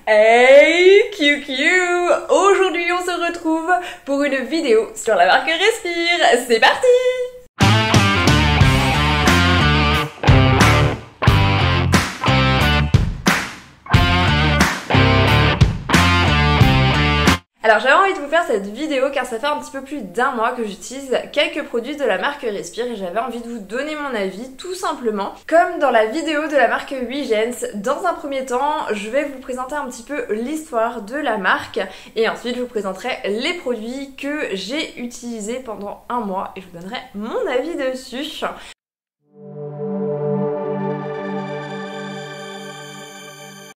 Hey QQ! Aujourd'hui on se retrouve pour une vidéo sur la marque Respire. C'est parti! Alors j'avais envie de vous faire cette vidéo car ça fait un petit peu plus d'un mois que j'utilise quelques produits de la marque Respire et j'avais envie de vous donner mon avis tout simplement. Comme dans la vidéo de la marque Wegens, dans un premier temps je vais vous présenter un petit peu l'histoire de la marque et ensuite je vous présenterai les produits que j'ai utilisés pendant un mois et je vous donnerai mon avis dessus.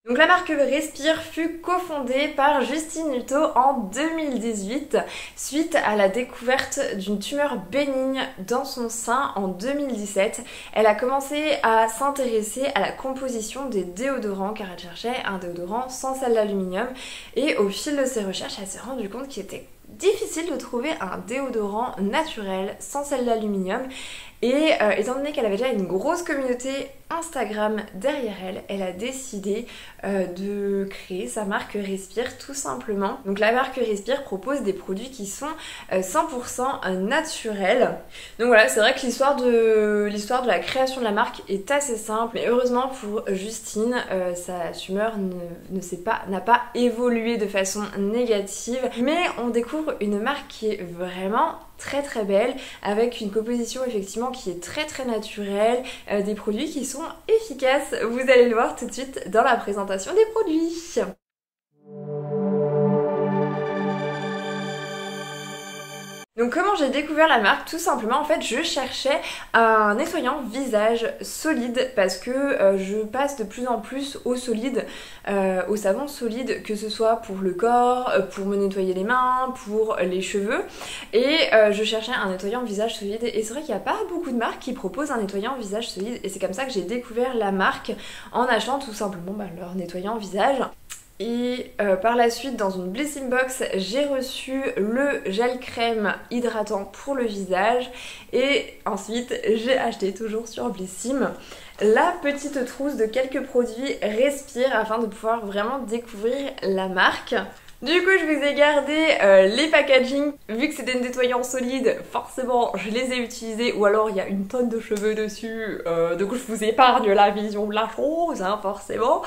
Donc la marque Respire fut cofondée par Justine Hutto en 2018 suite à la découverte d'une tumeur bénigne dans son sein en 2017. Elle a commencé à s'intéresser à la composition des déodorants car elle cherchait un déodorant sans sel d'aluminium et au fil de ses recherches elle s'est rendue compte qu'il était difficile de trouver un déodorant naturel sans sel d'aluminium et étant donné qu'elle avait déjà une grosse communauté Instagram derrière elle, elle a décidé de créer sa marque Respire tout simplement. Donc la marque Respire propose des produits qui sont 100% naturels. Donc voilà, c'est vrai que l'histoire de la création de la marque est assez simple, mais heureusement pour Justine, sa tumeur n'a pas évolué de façon négative, mais on découvre une marque qui est vraiment très très belle, avec une composition effectivement qui est très très naturelle, des produits qui sont efficaces. Vous allez le voir tout de suite dans la présentation des produits. Donc comment j'ai découvert la marque? Tout simplement en fait je cherchais un nettoyant visage solide parce que je passe de plus en plus au solide, au savon solide, que ce soit pour le corps, pour me nettoyer les mains, pour les cheveux et je cherchais un nettoyant visage solide et c'est vrai qu'il n'y a pas beaucoup de marques qui proposent un nettoyant visage solide et c'est comme ça que j'ai découvert la marque en achetant tout simplement leur nettoyant visage. Et par la suite dans une Blissing Box j'ai reçu le gel crème hydratant pour le visage et ensuite j'ai acheté toujours sur Blissim la petite trousse de quelques produits Respire afin de pouvoir vraiment découvrir la marque. Du coup je vous ai gardé les packaging, vu que c'était des nettoyants solides, forcément je les ai utilisés ou alors il y a une tonne de cheveux dessus, donc je vous épargne la vision de la chose hein, forcément.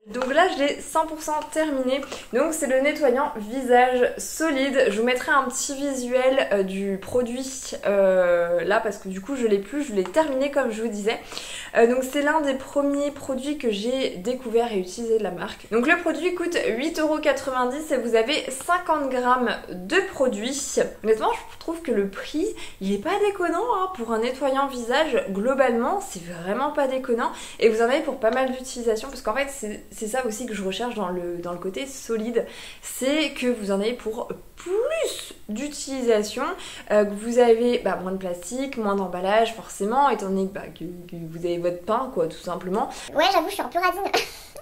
Donc là je l'ai 100% terminé, donc c'est le nettoyant visage solide. Je vous mettrai un petit visuel du produit là parce que du coup je l'ai plus, je l'ai terminé comme je vous disais. Donc c'est l'un des premiers produits que j'ai découvert et utilisé de la marque. Donc le produit coûte 8,90€ et vous avez 50 grammes de produit. Honnêtement je trouve que le prix il est pas déconnant hein, pour un nettoyant visage. Globalement c'est vraiment pas déconnant et vous en avez pour pas mal d'utilisations parce qu'en fait c'est ça aussi que je recherche dans le côté solide, c'est que vous en avez pour plus d'utilisation, que vous avez moins de plastique, moins d'emballage forcément, étant donné que vous avez votre pain quoi tout simplement. Ouais j'avoue je suis un peu radine.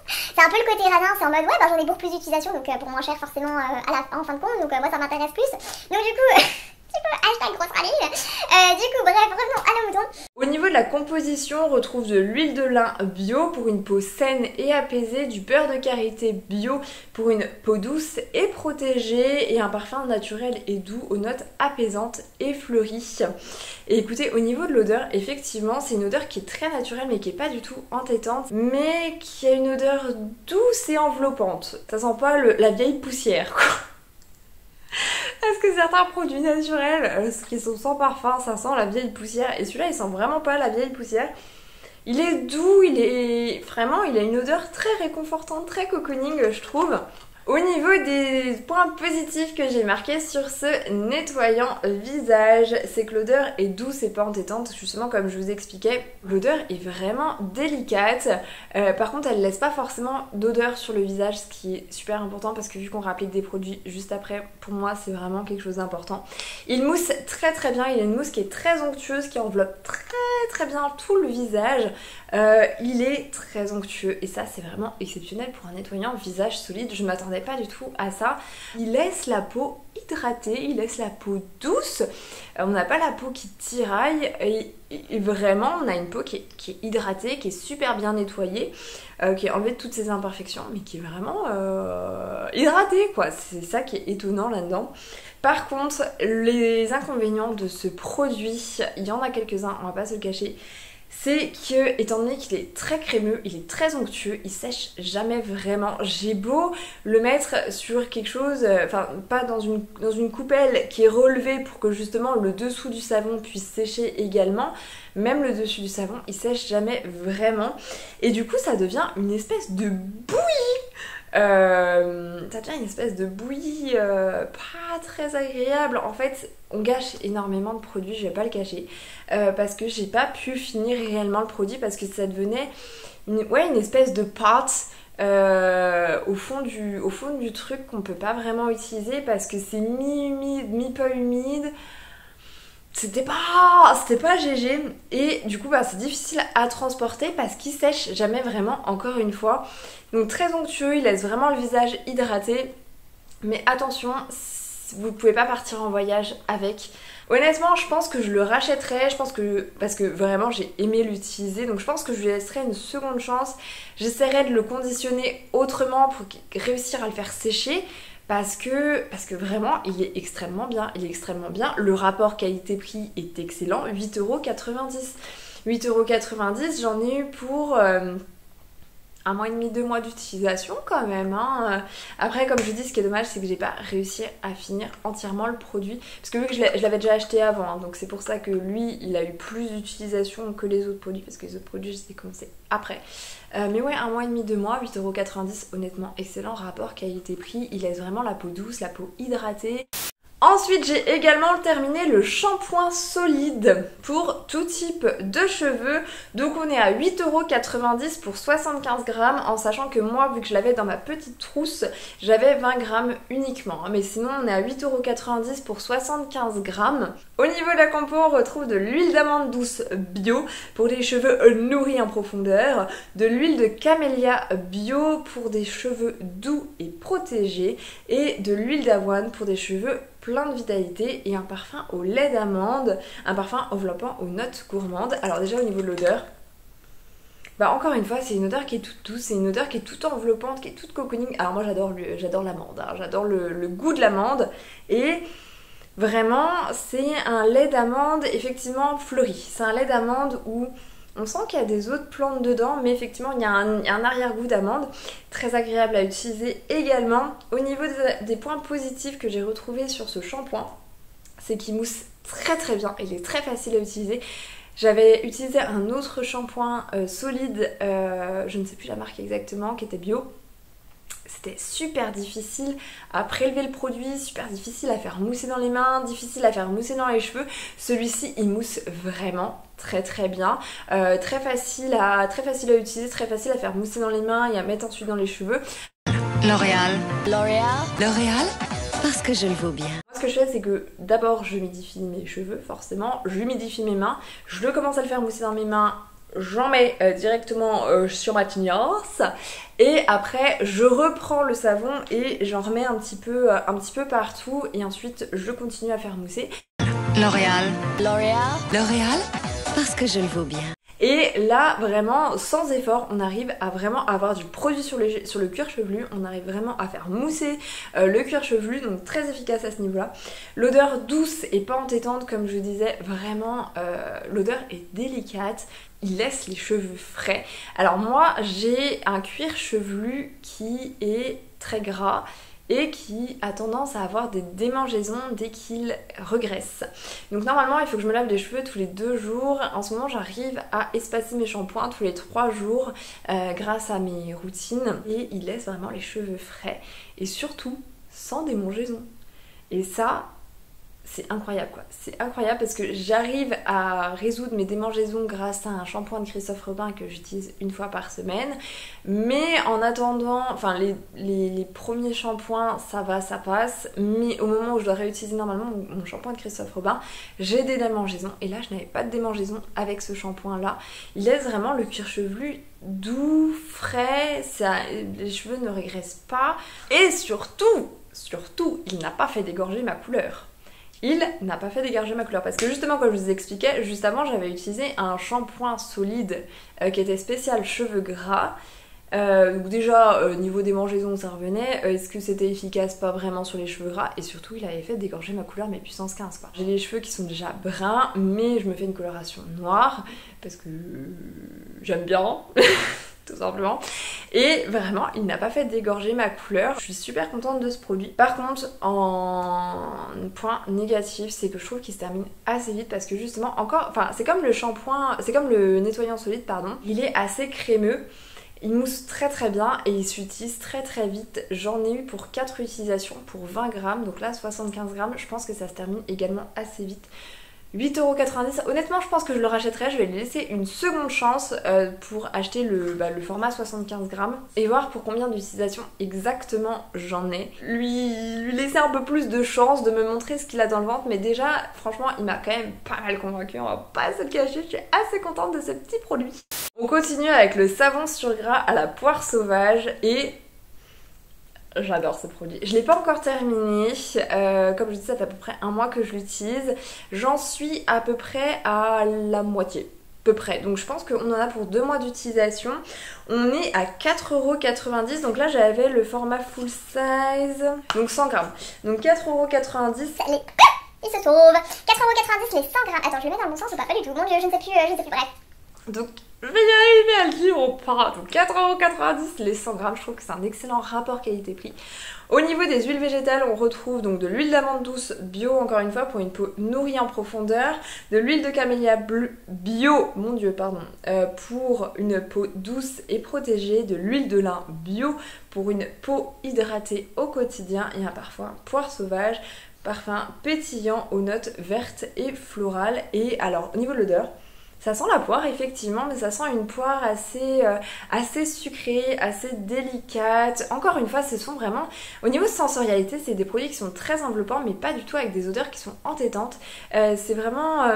C'est un peu le côté radin, c'est en mode ouais j'en ai pour plus d'utilisation donc pour moins cher forcément en fin de compte donc moi ça m'intéresse plus. Donc du coup hashtag grosse râlée. Du coup bref revenons à nos moutons. Au niveau de la composition, on retrouve de l'huile de lin bio pour une peau saine et apaisée, du beurre de karité bio pour une peau douce et protégée et un parfum naturel et doux aux notes apaisantes et fleuries. Et écoutez, au niveau de l'odeur, effectivement c'est une odeur qui est très naturelle mais qui est pas du tout entêtante mais qui a une odeur douce et enveloppante. Ça sent pas la vieille poussière quoi. Parce que certains produits naturels qui sont sans parfum, ça sent la vieille poussière. Et celui-là, il sent vraiment pas la vieille poussière. Il est doux, il a une odeur très réconfortante, très cocooning, je trouve. Au niveau des points positifs que j'ai marqués sur ce nettoyant visage, c'est que l'odeur est douce et pas entêtante, justement comme je vous expliquais. L'odeur est vraiment délicate, par contre elle laisse pas forcément d'odeur sur le visage, ce qui est super important parce que vu qu'on réapplique des produits juste après, pour moi c'est vraiment quelque chose d'important. Il mousse très très bien, il a une mousse qui est très onctueuse, qui enveloppe très bien tout le visage. Il est très onctueux et ça c'est vraiment exceptionnel pour un nettoyant visage solide. Je m'attendais m'attendais pas du tout à ça. Il laisse la peau hydratée, il laisse la peau douce, on n'a pas la peau qui tiraille et vraiment on a une peau qui est hydratée, qui est super bien nettoyée, qui a enlevé toutes ses imperfections, mais qui est vraiment hydratée quoi. C'est ça qui est étonnant là-dedans. Par contre, les inconvénients de ce produit, il y en a quelques-uns, on va pas se le cacher. C'est que, étant donné qu'il est très crémeux, il est très onctueux, il sèche jamais vraiment. J'ai beau le mettre sur quelque chose, enfin pas dans une coupelle qui est relevée pour que justement le dessous du savon puisse sécher également, même le dessus du savon il sèche jamais vraiment. Et du coup ça devient une espèce de bouillie. Ça devient une espèce de bouillie pas très agréable. En fait, on gâche énormément de produits, je vais pas le cacher, parce que j'ai pas pu finir réellement le produit parce que ça devenait une espèce de pâte au fond du truc qu'on peut pas vraiment utiliser parce que c'est mi-humide, mi-pas humide. C'était pas GG et du coup c'est difficile à transporter parce qu'il sèche jamais vraiment, encore une fois. Donc très onctueux, il laisse vraiment le visage hydraté, mais attention, vous pouvez pas partir en voyage avec. Honnêtement je pense que je le rachèterai, parce que vraiment j'ai aimé l'utiliser, donc je pense que je lui laisserai une seconde chance. J'essaierai de le conditionner autrement pour réussir à le faire sécher. Parce que vraiment il est extrêmement bien, le rapport qualité-prix est excellent, 8,90€. 8,90€, j'en ai eu pour 1 mois et demi, 2 mois d'utilisation quand même hein. Après comme je dis, ce qui est dommage c'est que j'ai pas réussi à finir entièrement le produit parce que vu que je l'avais déjà acheté avant hein, donc c'est pour ça que lui il a eu plus d'utilisation que les autres produits parce que les autres produits je les ai commencé après. Mais ouais, 1 mois et demi, 2 mois, 8,90€, honnêtement excellent rapport qualité-prix, il laisse vraiment la peau douce, la peau hydratée. Ensuite, j'ai également terminé le shampoing solide pour tout type de cheveux. Donc on est à 8,90€ pour 75 grammes, en sachant que moi, vu que je l'avais dans ma petite trousse, j'avais 20 grammes uniquement. Mais sinon, on est à 8,90€ pour 75 grammes. Au niveau de la compo, on retrouve de l'huile d'amande douce bio pour des cheveux nourris en profondeur, de l'huile de camélia bio pour des cheveux doux et protégés, et de l'huile d'avoine pour des cheveux plein de vitalité, et un parfum au lait d'amande, un parfum enveloppant aux notes gourmandes. Alors déjà au niveau de l'odeur, encore une fois c'est une odeur qui est toute douce, c'est une odeur qui est toute enveloppante, qui est toute cocooning. Alors moi j'adore l'amande, hein, j'adore le goût de l'amande, et vraiment c'est un lait d'amande effectivement fleuri. C'est un lait d'amande où on sent qu'il y a des autres plantes dedans, mais effectivement il y a un arrière-goût d'amande, très agréable à utiliser également. Au niveau des points positifs que j'ai retrouvés sur ce shampoing, c'est qu'il mousse très très bien, il est très facile à utiliser. J'avais utilisé un autre shampoing solide, je ne sais plus la marque exactement, qui était bio. C'était super difficile à prélever le produit, super difficile à faire mousser dans les mains, difficile à faire mousser dans les cheveux. Celui-ci il mousse vraiment très très bien, très facile à utiliser, très facile à faire mousser dans les mains et à mettre ensuite dans les cheveux. L'Oréal. Parce que je le vaux bien. Moi, ce que je fais c'est que d'abord je humidifie mes cheveux, forcément, je humidifie mes mains, je commence à le faire mousser dans mes mains. J'en mets directement sur ma tignasse et après je reprends le savon et j'en remets un petit peu partout et ensuite je continue à faire mousser. L'Oréal. Parce que je le vaux bien. Et là vraiment sans effort on arrive à vraiment avoir du produit sur le cuir chevelu, on arrive vraiment à faire mousser le cuir chevelu, donc très efficace à ce niveau là. L'odeur douce et pas entêtante comme je disais, vraiment l'odeur est délicate, il laisse les cheveux frais. Alors moi j'ai un cuir chevelu qui est très gras et qui a tendance à avoir des démangeaisons dès qu'il regresse. Donc normalement il faut que je me lave les cheveux tous les 2 jours. En ce moment j'arrive à espacer mes shampoings tous les 3 jours grâce à mes routines et il laisse vraiment les cheveux frais et surtout sans démangeaisons. Et ça c'est incroyable quoi, c'est incroyable parce que j'arrive à résoudre mes démangeaisons grâce à un shampoing de Christophe Robin que j'utilise une fois par semaine, mais en attendant, enfin les premiers shampoings ça va, ça passe, mais au moment où je dois réutiliser normalement mon shampoing de Christophe Robin, j'ai des démangeaisons et là je n'avais pas de démangeaisons avec ce shampoing là. Il laisse vraiment le cuir chevelu doux, frais, ça, les cheveux ne régressent pas et surtout, il n'a pas fait dégorger ma couleur. Il n'a pas fait dégorger ma couleur parce que justement comme je vous expliquais, juste avant j'avais utilisé un shampoing solide qui était spécial cheveux gras. Donc déjà niveau démangeaisons ça revenait, est-ce que c'était efficace? Pas vraiment sur les cheveux gras et surtout il avait fait dégorger ma couleur mais puissance 15 quoi. J'ai les cheveux qui sont déjà bruns mais je me fais une coloration noire parce que j'aime bien tout simplement. Et vraiment, il n'a pas fait dégorger ma couleur. Je suis super contente de ce produit. Par contre, en point négatif, c'est que je trouve qu'il se termine assez vite parce que justement, encore, enfin, c'est comme le shampoing, c'est comme le nettoyant solide, pardon. Il est assez crémeux. Il mousse très très bien et il s'utilise très très vite. J'en ai eu pour 4 utilisations pour 20 grammes. Donc là, 75 grammes. Je pense que ça se termine également assez vite. 8,90€. Honnêtement, je pense que je le rachèterai. Je vais lui laisser une seconde chance pour acheter le format 75 grammes et voir pour combien d'utilisations exactement j'en ai. Lui laisser un peu plus de chance de me montrer ce qu'il a dans le ventre. Mais déjà, franchement, il m'a quand même pas mal convaincue. On va pas se le cacher. Je suis assez contente de ce petit produit. On continue avec le savon sur gras à la poire sauvage et j'adore ce produit. Je l'ai pas encore terminé, comme je dis ça fait à peu près un mois que je l'utilise. J'en suis à peu près à la moitié. Peu près. Donc je pense qu'on en a pour 2 mois d'utilisation. On est à 4,90€. Donc là j'avais le format full size. Donc 100 grammes. Donc 4,90€. Il se sauve. 4,90€ les 100 grammes. Attends, je vais mettre dans le bon sens ou pas? Pas du tout. Mon dieu, je ne sais plus, bref. Donc je vais y arriver à le dire ou pas. Donc 4,90€ les 100 grammes, je trouve que c'est un excellent rapport qualité-prix. Au niveau des huiles végétales, on retrouve donc de l'huile d'amande douce bio, encore une fois, pour une peau nourrie en profondeur, de l'huile de camélia bio, mon dieu, pardon, pour une peau douce et protégée, de l'huile de lin bio pour une peau hydratée au quotidien et un parfum poire sauvage, parfum pétillant aux notes vertes et florales. Et alors, au niveau de l'odeur, ça sent la poire effectivement, mais ça sent une poire assez sucrée, assez délicate. Encore une fois, ce sont vraiment... Au niveau de sensorialité, c'est des produits qui sont très enveloppants, mais pas du tout avec des odeurs qui sont entêtantes. C'est vraiment...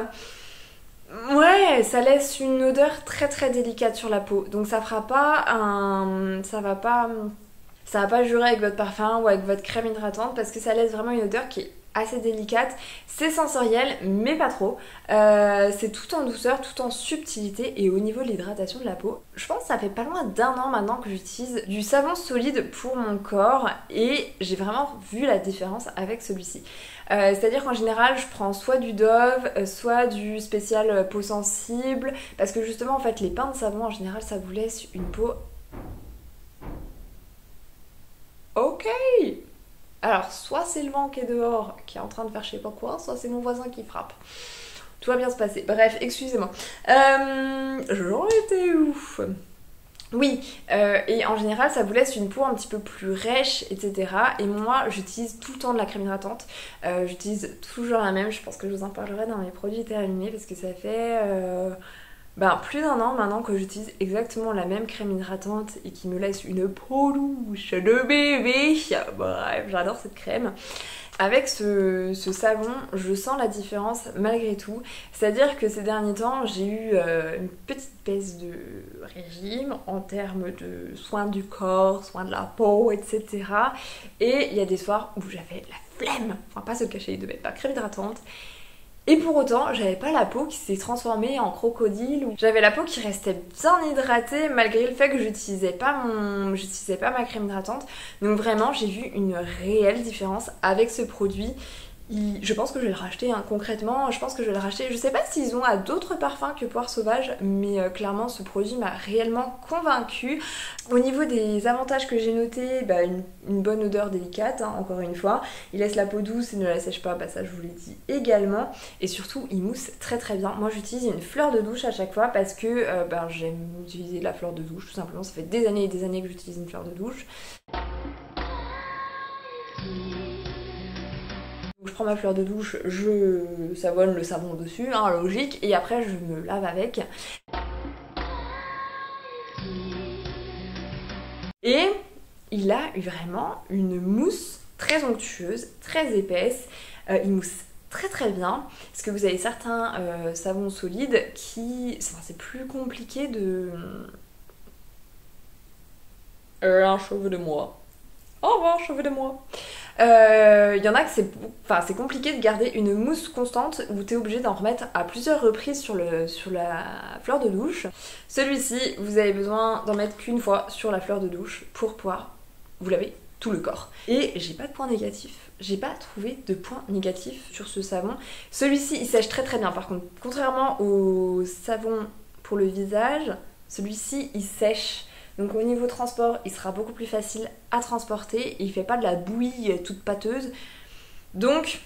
Ouais, ça laisse une odeur très très délicate sur la peau. Donc ça fera pas un... Ça va pas jurer avec votre parfum ou avec votre crème hydratante parce que ça laisse vraiment une odeur qui est assez délicate, c'est sensoriel mais pas trop, c'est tout en douceur, tout en subtilité. Et au niveau de l'hydratation de la peau, je pense que ça fait pas loin d'1 an maintenant que j'utilise du savon solide pour mon corps et j'ai vraiment vu la différence avec celui-ci. C'est-à-dire qu'en général je prends soit du Dove, soit du spécial peau sensible parce que justement en fait les pains de savon en général ça vous laisse une peau... Ok. Alors, soit c'est le vent qui est dehors, qui est en train de faire je sais pas quoi, soit c'est mon voisin qui frappe. Tout va bien se passer. Bref, excusez-moi. J'en étais où? Oui, et en général, ça vous laisse une peau un petit peu plus rêche, etc. Et moi, j'utilise tout le temps de la crème hydratante. J'utilise toujours la même. Je pense que je vous en parlerai dans mes produits terminés parce que ça fait... plus d'1 an maintenant que j'utilise exactement la même crème hydratante et qui me laisse une peau douce de bébé. Bref, j'adore cette crème. Avec ce savon, je sens la différence malgré tout. C'est-à-dire que ces derniers temps, j'ai eu une petite baisse de régime en termes de soins du corps, soins de la peau, etc. Et il y a des soirs où j'avais la flemme, enfin pas se le cacher, de mettre ma crème hydratante. Et pour autant, j'avais pas la peau qui s'est transformée en crocodile. J'avais la peau qui restait bien hydratée malgré le fait que j'utilisais pas ma crème hydratante. Donc vraiment, j'ai vu une réelle différence avec ce produit. Je pense que je vais le racheter, hein. Concrètement, je pense que je vais le racheter. Je sais pas s'ils ont à d'autres parfums que Poire Sauvage, mais clairement ce produit m'a réellement convaincue. Au niveau des avantages que j'ai notés, une bonne odeur délicate, hein, encore une fois. Il laisse la peau douce et ne la sèche pas, ça je vous l'ai dit également. Et surtout, il mousse très très bien. Moi j'utilise une fleur de douche à chaque fois parce que j'aime utiliser la fleur de douche, tout simplement. Ça fait des années et des années que j'utilise une fleur de douche. Je prends ma fleur de douche, je savonne le savon dessus, hein, logique, et après je me lave avec. Et il a eu vraiment une mousse très onctueuse, très épaisse, il mousse très très bien, parce que vous avez certains savons solides qui... Enfin, c'est plus compliqué de... un cheveu de moi. Au revoir, cheveux de moi. Il y en a que c'est compliqué de garder une mousse constante où tu es obligé d'en remettre à plusieurs reprises sur la fleur de douche. Celui-ci, vous avez besoin d'en mettre qu'une fois sur la fleur de douche pour pouvoir vous laver tout le corps. Et j'ai pas de point négatif. J'ai pas trouvé de point négatif sur ce savon. Celui-ci, il sèche très très bien. Par contre, contrairement au savon pour le visage, celui-ci, il sèche. Donc au niveau transport, il sera beaucoup plus facile à transporter. Il fait pas de la bouillie toute pâteuse. Donc,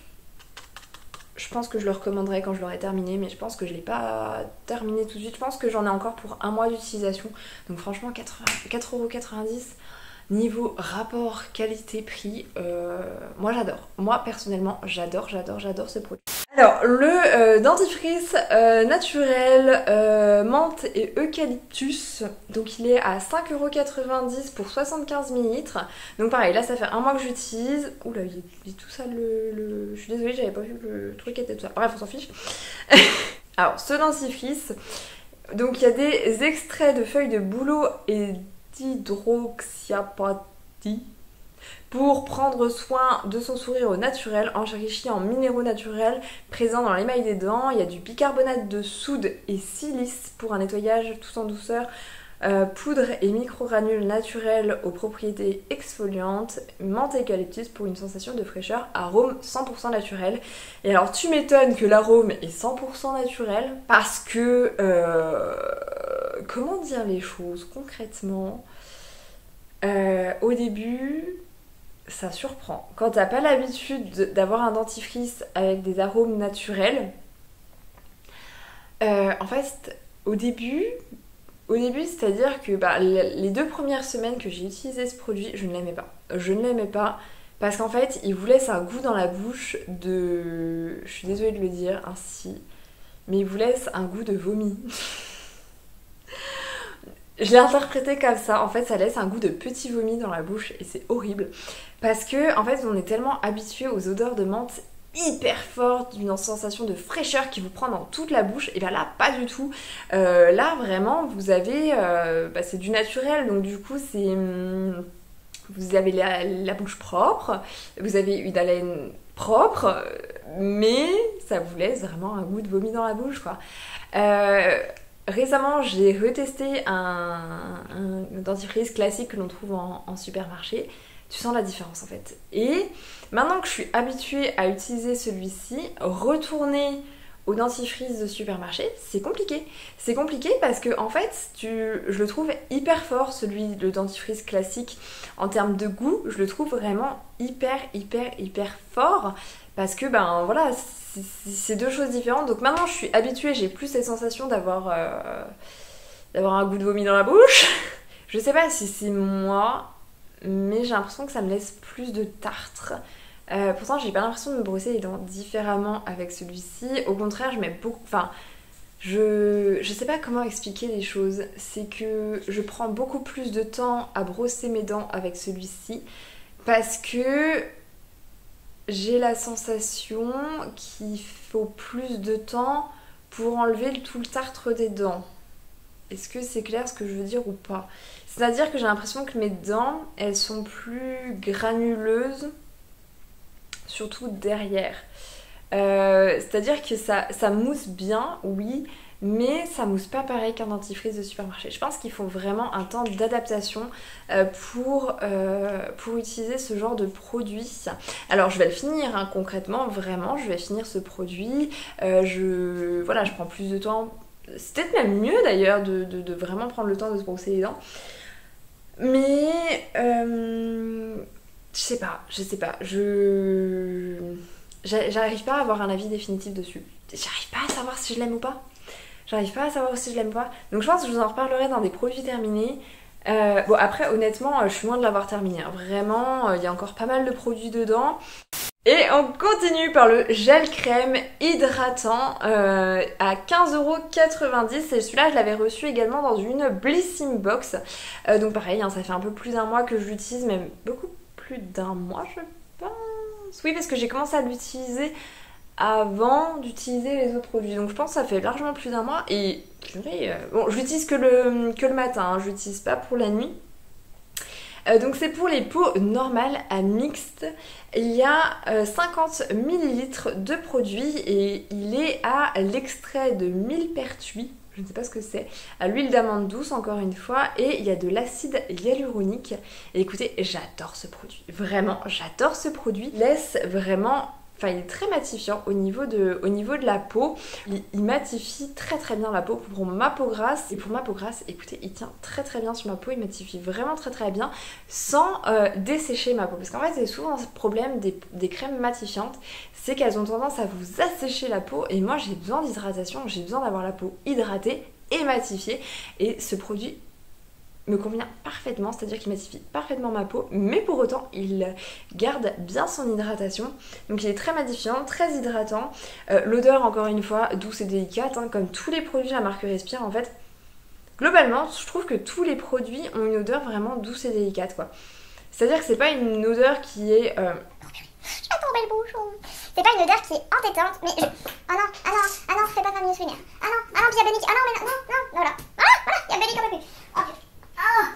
je pense que je le recommanderai quand je l'aurai terminé. Mais je pense que je l'ai pas terminé tout de suite. Je pense que j'en ai encore pour un mois d'utilisation. Donc franchement, 4,90€. Niveau rapport qualité-prix, moi j'adore. Moi personnellement, j'adore ce produit. Alors, le dentifrice naturel menthe et eucalyptus. Donc il est à 5,90€ pour 75 ml. Donc pareil, là ça fait un mois que j'utilise. Oula, il est tout sale je suis désolée, j'avais pas vu que le truc était tout sale. Bref, on s'en fiche. Alors, ce dentifrice, donc il y a des extraits de feuilles de bouleau et d'hydroxyapatite pour prendre soin de son sourire au naturel, enrichi en minéraux naturels présents dans l'émail des dents. Il y a du bicarbonate de soude et silice pour un nettoyage tout en douceur, poudre et microgranules naturels aux propriétés exfoliantes, menthe et eucalyptus pour une sensation de fraîcheur, arôme 100% naturel. Et alors tu m'étonnes que l'arôme est 100% naturel parce que... comment dire les choses concrètement? Au début, ça surprend. Quand t'as pas l'habitude d'avoir un dentifrice avec des arômes naturels, en fait, au début, c'est-à-dire que les 2 premières semaines que j'ai utilisé ce produit, je ne l'aimais pas. Je ne l'aimais pas parce qu'en fait, il vous laisse un goût dans la bouche de... Je suis désolée de le dire ainsi, mais il vous laisse un goût de vomi. Je l'ai interprété comme ça, en fait ça laisse un goût de petit vomi dans la bouche et c'est horrible. Parce que en fait on est tellement habitué aux odeurs de menthe hyper fortes, d'une sensation de fraîcheur qui vous prend dans toute la bouche, et bien là pas du tout. Là vraiment vous avez, c'est du naturel, donc du coup c'est... vous avez la bouche propre, vous avez une haleine propre, mais ça vous laisse vraiment un goût de vomi dans la bouche quoi. Récemment, j'ai retesté un dentifrice classique que l'on trouve en supermarché. Tu sens la différence en fait. Et maintenant que je suis habituée à utiliser celui-ci, retourner au dentifrice de supermarché, c'est compliqué. C'est compliqué parce que en fait, je le trouve hyper fort, le dentifrice classique. En termes de goût, je le trouve vraiment hyper fort. Parce que voilà, c'est 2 choses différentes. Donc maintenant je suis habituée, j'ai plus cette sensation d'avoir un goût de vomi dans la bouche. Je sais pas si c'est moi, mais j'ai l'impression que ça me laisse plus de tartre. Pourtant j'ai pas l'impression de me brosser les dents différemment avec celui-ci. Au contraire, je mets beaucoup... Enfin, je sais pas comment expliquer les choses. C'est que je prends beaucoup plus de temps à brosser mes dents avec celui-ci parce que... j'ai la sensation qu'il faut plus de temps pour enlever tout le tartre des dents. Est-ce que c'est clair ce que je veux dire ou pas? C'est-à-dire que j'ai l'impression que mes dents, elles sont plus granuleuses, surtout derrière. C'est-à-dire que ça mousse bien, oui, mais ça mousse pas pareil qu'un dentifrice de supermarché. Je pense qu'il faut vraiment un temps d'adaptation pour utiliser ce genre de produit. Alors je vais le finir hein, concrètement, vraiment, je vais finir ce produit. Je prends plus de temps. C'est peut-être même mieux d'ailleurs de vraiment prendre le temps de se brosser les dents. Mais je sais pas. J'arrive pas à avoir un avis définitif dessus. J'arrive pas à savoir si je l'aime ou pas. Donc je pense que je vous en reparlerai dans des produits terminés. Bon après honnêtement je suis loin de l'avoir terminé. Vraiment il y a encore pas mal de produits dedans. Et on continue par le gel crème hydratant à 15,90€. Et celui-là, je l'avais reçu également dans une Blissing Box. Donc pareil, hein, ça fait un peu plus d'un mois que je l'utilise, même beaucoup plus d'un mois, je pense. Oui, parce que j'ai commencé à l'utiliser avant d'utiliser les autres produits. Donc je pense que ça fait largement plus d'un mois. Et purée, bon, je l'utilise que le matin, hein, je l'utilise pas pour la nuit. Donc c'est pour les peaux normales à mixte. Il y a 50 ml de produit et il est à l'extrait de millepertuis, je ne sais pas ce que c'est, à l'huile d'amande douce encore une fois, et il y a de l'acide hyaluronique. Et écoutez, j'adore ce produit, vraiment j'adore ce produit. Il laisse vraiment... Enfin, il est très matifiant au niveau de la peau. Il matifie très très bien la peau pour ma peau grasse. Et pour ma peau grasse, écoutez, il tient très très bien sur ma peau. Il matifie vraiment très très bien sans dessécher ma peau. Parce qu'en fait, c'est souvent ce problème des crèmes matifiantes. C'est qu'elles ont tendance à vous assécher la peau. Et moi, j'ai besoin d'hydratation. J'ai besoin d'avoir la peau hydratée et matifiée. Et ce produit me convient parfaitement, c'est-à-dire qu'il matifie parfaitement ma peau, mais pour autant il garde bien son hydratation. Donc il est très matifiant, très hydratant. L'odeur, encore une fois, douce et délicate, hein, comme tous les produits de la marque Respire en fait. Globalement, je trouve que tous les produits ont une odeur vraiment douce et délicate, quoi. C'est-à-dire que c'est pas une odeur qui est... Je vais tomber le bouchon. C'est pas une odeur qui est entêtante, mais je... Ah non, ah non, ah non, fais pas famille souvenir. Ah non, puis y'a Benny. Ah non, mais non, non, voilà. Voilà, y'a Benny comme plus. Oh, oh.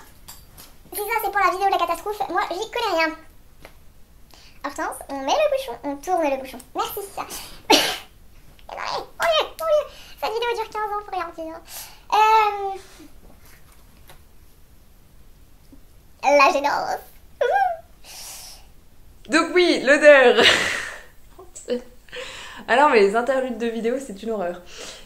Si ça c'est pour la vidéo de la catastrophe, moi j'y connais rien. Hortense, on met le bouchon, on tourne le bouchon. Merci. Allez, cette vidéo dure 15 ans, faut rien dire. La gênance. Donc oui, l'odeur. Alors mais les interludes de vidéo, c'est une horreur.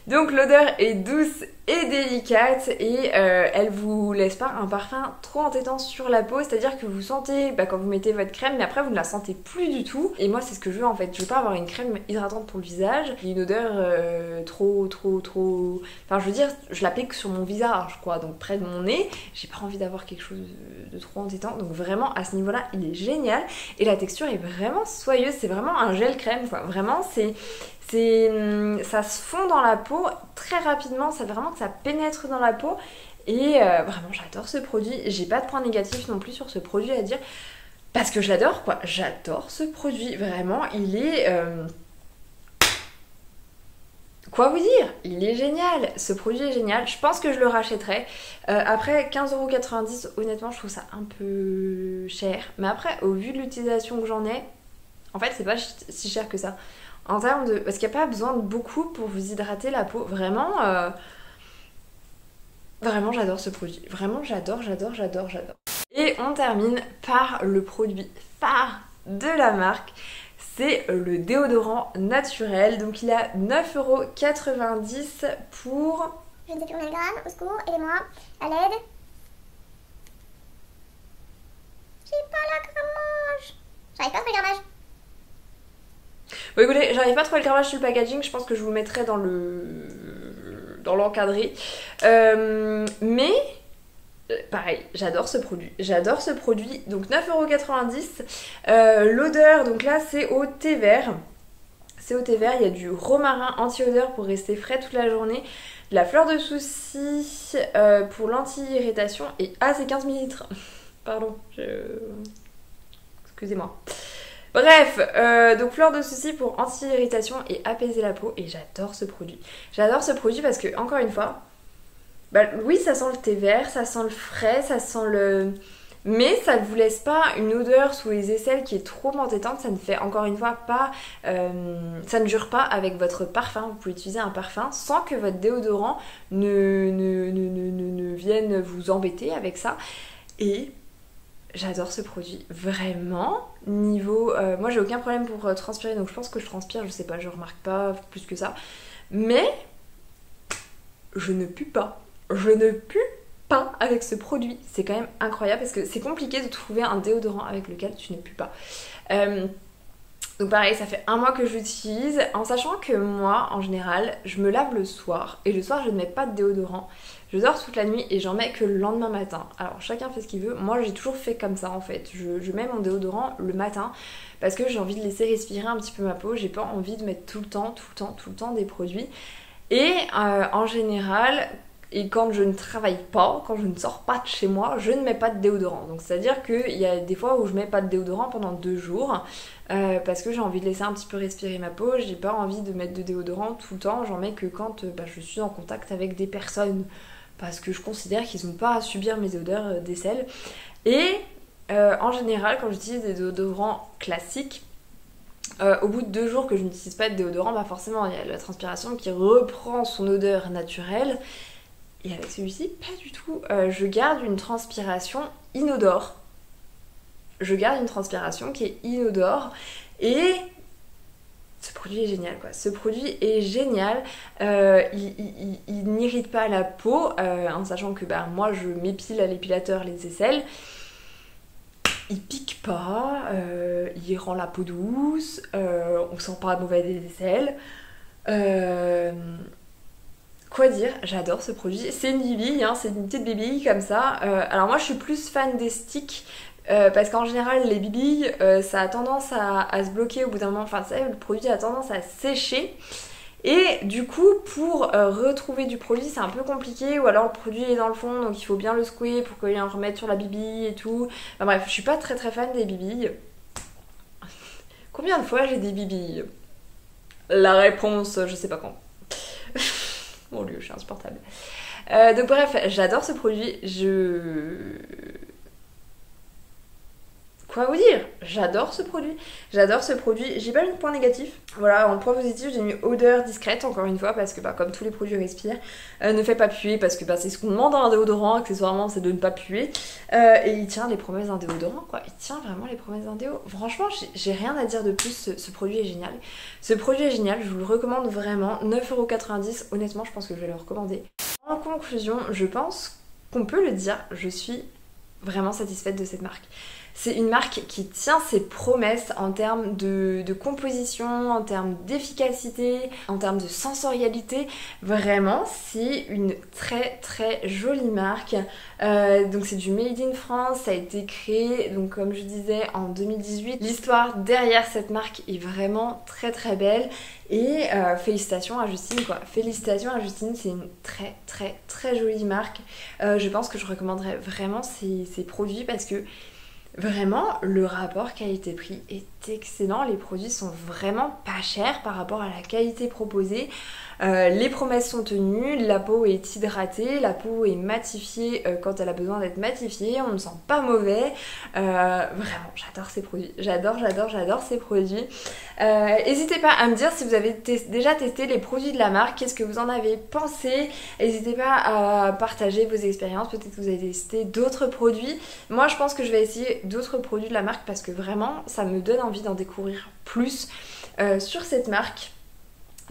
Donc l'odeur est douce et délicate et elle vous laisse pas un parfum trop entêtant sur la peau, c'est-à-dire que vous sentez quand vous mettez votre crème, mais après vous ne la sentez plus du tout. Et moi c'est ce que je veux en fait, je veux pas avoir une crème hydratante pour le visage, une odeur trop... Enfin je veux dire, je l'applique sur mon visage quoi, donc près de mon nez, j'ai pas envie d'avoir quelque chose de trop entêtant, donc vraiment à ce niveau-là il est génial et la texture est vraiment soyeuse, c'est vraiment un gel crème quoi, vraiment ça se fond dans la peau très rapidement, c'est vraiment que ça pénètre dans la peau et vraiment j'adore ce produit. J'ai pas de point négatif non plus sur ce produit à dire parce que je l'adore quoi, j'adore ce produit, vraiment il est... Quoi vous dire? Il est génial, ce produit est génial, je pense que je le rachèterai. Après 15,90€, honnêtement je trouve ça un peu cher, mais après au vu de l'utilisation que j'en ai, en fait c'est pas si cher que ça. En termes de... Parce qu'il n'y a pas besoin de beaucoup pour vous hydrater la peau. Vraiment, vraiment j'adore ce produit. Vraiment j'adore. Et on termine par le produit phare de la marque. C'est le déodorant naturel. Donc il a 9,90€ pour... Je ne sais plus combien de grammes, au secours, aidez-moi, à l'aide. J'ai pas la grammage. J'arrive pas à trouver le grammage. Bon écoutez, j'arrive pas à trouver le grammage sur le packaging, je pense que je vous le mettrai dans l'encadré. Mais pareil, j'adore ce produit. Donc 9,90€. L'odeur, donc là c'est au thé vert. Il y a du romarin anti-odeur pour rester frais toute la journée. De la fleur de souci pour l'anti-irritation. Et c'est 15 ml. Pardon, excusez-moi. Bref, donc fleur de souci pour anti-irritation et apaiser la peau et j'adore ce produit. J'adore ce produit parce que, encore une fois, oui ça sent le thé vert, ça sent le frais, ça sent le... Mais ça ne vous laisse pas une odeur sous les aisselles qui est trop entêtante, ça ne fait encore une fois pas... ça ne jure pas avec votre parfum, vous pouvez utiliser un parfum sans que votre déodorant ne vienne vous embêter avec ça. Et... j'adore ce produit, vraiment. Niveau... moi j'ai aucun problème pour transpirer, donc je pense que je transpire, je sais pas, je remarque pas plus que ça. Mais je ne pue pas. Avec ce produit. C'est quand même incroyable parce que c'est compliqué de trouver un déodorant avec lequel tu ne pues pas. Donc pareil, ça fait un mois que je l'utilise, en sachant que moi, en général, je me lave le soir, et le soir je ne mets pas de déodorant. Je dors toute la nuit et j'en mets que le lendemain matin. Alors chacun fait ce qu'il veut, moi j'ai toujours fait comme ça en fait. Je mets mon déodorant le matin, parce que j'ai envie de laisser respirer un petit peu ma peau, j'ai pas envie de mettre tout le temps des produits. Et en général, et quand je ne travaille pas, quand je ne sors pas de chez moi, je ne mets pas de déodorant. Donc c'est à dire qu'il y a des fois où je mets pas de déodorant pendant 2 jours parce que j'ai envie de laisser un petit peu respirer ma peau, j'ai pas envie de mettre de déodorant tout le temps, j'en mets que quand je suis en contact avec des personnes parce que je considère qu'ils n'ont pas à subir mes odeurs d'aisselle. Et en général, quand j'utilise des déodorants classiques, au bout de 2 jours que je n'utilise pas de déodorant, forcément il y a la transpiration qui reprend son odeur naturelle. Et avec celui-ci, pas du tout. Je garde une transpiration inodore. Je garde une transpiration qui est inodore. Et ce produit est génial, quoi. Ce produit est génial. Il n'irrite pas la peau, en sachant que moi, je m'épile à l'épilateur les aisselles. Il pique pas, il rend la peau douce, on sent pas mauvais des aisselles. Quoi dire, j'adore ce produit. C'est une bibille, c'est une petite bibille comme ça. Alors moi je suis plus fan des sticks parce qu'en général les bibilles ça a tendance à se bloquer au bout d'un moment. Enfin ça, le produit a tendance à sécher. Et du coup pour retrouver du produit c'est un peu compliqué, ou alors le produit est dans le fond donc il faut bien le secouer pour qu'il en remette sur la bibille et tout. Enfin bref, je suis pas très fan des bibilles. Combien de fois j'ai des bibilles? La réponse, je sais pas quand. Mon Dieu, je suis insupportable. Donc bref, j'adore ce produit. Quoi vous dire? J'adore ce produit. J'adore ce produit. J'ai pas mis de point négatif. Voilà, en point positif, j'ai mis odeur discrète, encore une fois, parce que comme tous les produits respire, ne fait pas puer, parce que c'est ce qu'on demande dans un déodorant, accessoirement, c'est de ne pas puer. Et il tient les promesses d'un déodorant, quoi. Il tient vraiment les promesses d'un déo. Franchement, j'ai rien à dire de plus. Ce produit est génial. Ce produit est génial, je vous le recommande vraiment. 9,90€, honnêtement, je pense que je vais le recommander. En conclusion, je pense qu'on peut le dire, je suis vraiment satisfaite de cette marque. C'est une marque qui tient ses promesses en termes de composition, en termes d'efficacité, en termes de sensorialité. Vraiment, c'est une très jolie marque. Donc c'est du Made in France, ça a été créé, donc comme je disais, en 2018. L'histoire derrière cette marque est vraiment très belle. Et félicitations à Justine, quoi. Félicitations à Justine, c'est une très jolie marque. Je pense que je recommanderais vraiment ces produits parce que vraiment, le rapport qualité-prix est excellent. Les produits sont vraiment pas chers par rapport à la qualité proposée. Les promesses sont tenues, la peau est hydratée, la peau est matifiée quand elle a besoin d'être matifiée, on ne sent pas mauvais. Vraiment, j'adore ces produits. J'adore ces produits. N'hésitez pas à me dire si vous avez déjà testé les produits de la marque, qu'est-ce que vous en avez pensé. N'hésitez pas à partager vos expériences, peut-être que vous avez testé d'autres produits. Moi, je pense que je vais essayer d'autres produits de la marque parce que vraiment, ça me donne envie d'en découvrir plus sur cette marque.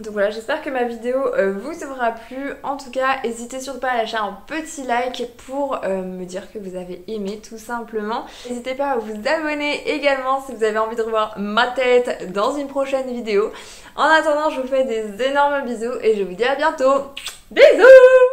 Donc voilà, j'espère que ma vidéo vous aura plu. En tout cas, n'hésitez surtout pas à lâcher un petit like pour me dire que vous avez aimé tout simplement. N'hésitez pas à vous abonner également si vous avez envie de revoir ma tête dans une prochaine vidéo. En attendant, je vous fais des énormes bisous et je vous dis à bientôt. Bisous!